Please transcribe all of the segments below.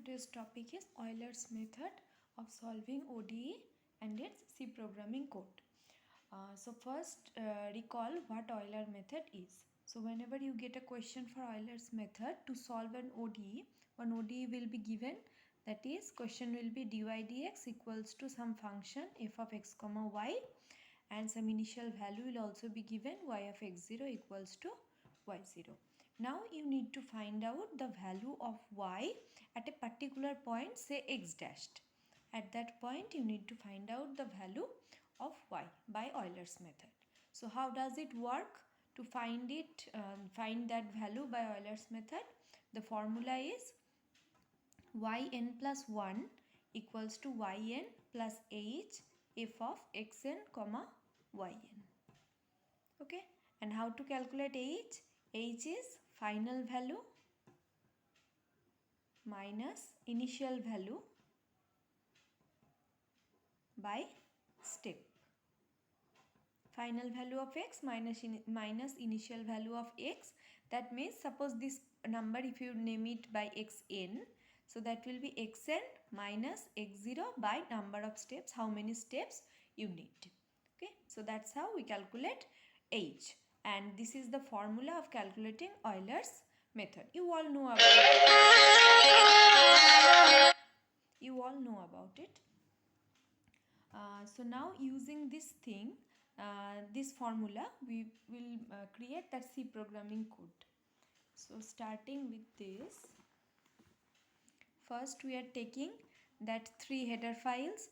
today's topic is Euler's method of solving ODE and its C programming code. So first recall what Euler method is. So whenever you get a question for Euler's method to solve an ODE, one ODE will be given, that is question will be dy dx equals to some function f of x comma y, and some initial value will also be given, y of x0 equals to y0. Now you need to find out the value of y at a particular point, say x dashed. At that point you need to find out the value of y by Euler's method. So how does it work? To find that value by Euler's method, the formula is yn plus 1 equals to yn plus h f of xn comma yn. Okay, and how to calculate h? H is final value minus initial value by step. Final value of x minus initial value of x. That means suppose this number, if you name it by xn, so that will be xn minus x0 by number of steps, how many steps you need. Okay, so that's how we calculate h, and this is the formula of calculating Euler's method. You all know about it. So now using this thing, this formula, we will create that C programming code. So starting with this, first we are taking that 3 header files,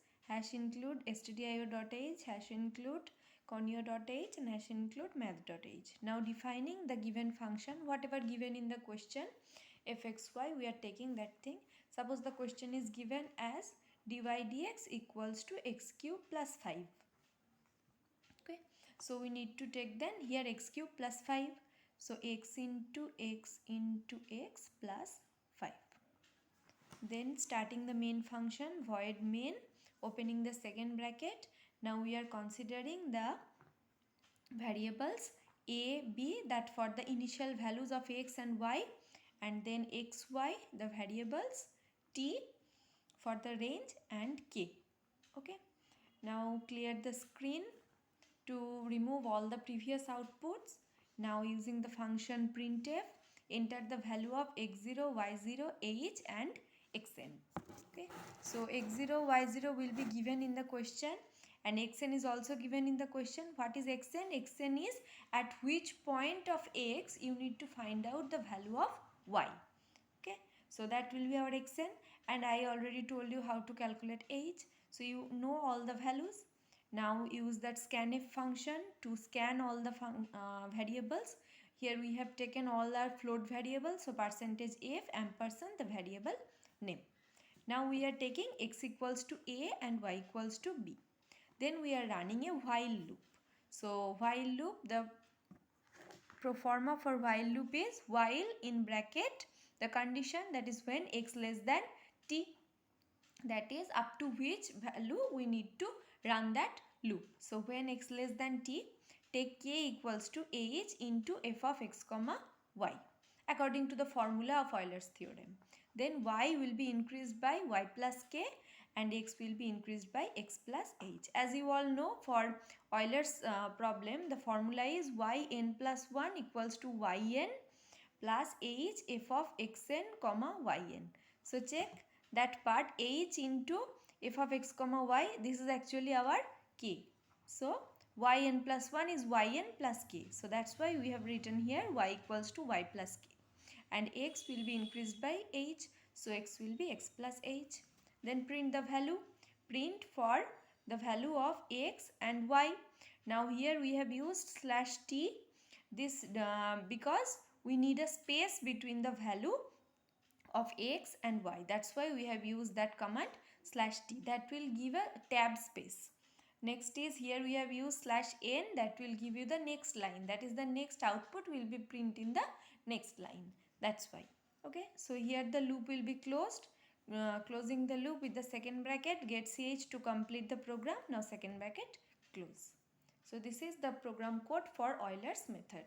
#include stdio.h, #include conio.h, and #include math.h. Now defining the given function, whatever given in the question, fxy, we are taking that thing. Suppose the question is given as dy dx equals to x cube plus 5. Okay, so we need to take then here x cube plus 5. So x into x into x plus 5. Then starting the main function, void main, opening the second bracket. Now we are considering the variables a, b, that for the initial values of x and y, and then xy, the variables t for the range, and k. Okay, now clear the screen to remove all the previous outputs. Now using the function printf, enter the value of x0, y0, h, and xn. Okay, so x0, y0 will be given in the question, and xn is also given in the question. What is xn? Xn is at which point of x you need to find out the value of y. Okay, so that will be our xn, and I already told you how to calculate h, so you know all the values. Now use that scanf function to scan all the variables. Here we have taken all our float variables, so percentage f ampersand the variable name. Now we are taking x equals to a and y equals to b. Then we are running a while loop. So while loop, the pro forma for while loop is while in bracket the condition, that is when x less than t, that is up to which value we need to run that loop. So when x less than t, take k equals to h into f of x comma y according to the formula of Euler's theorem. Then y will be increased by y plus k, and x will be increased by x plus h. As you all know, for Euler's problem, the formula is yn plus 1 equals to yn plus h f of xn comma yn. So check that part, h into f of x comma y, this is actually our k. So yn plus 1 is yn plus k. So that's why we have written here y equals to y plus k. And x will be increased by h, so x will be x plus h. Then print the value. Print for the value of x and y. Now here we have used /t, this because we need a space between the value of x and y. That's why we have used that command /t, that will give a tab space. Next is here we have used /n, that will give you the next line, that is the next output will be print in the next line. That's why. Okay, so here the loop will be closed. Closing the loop with the second bracket, get ch to complete the program. Now second bracket close. So this is the program code for Euler's method.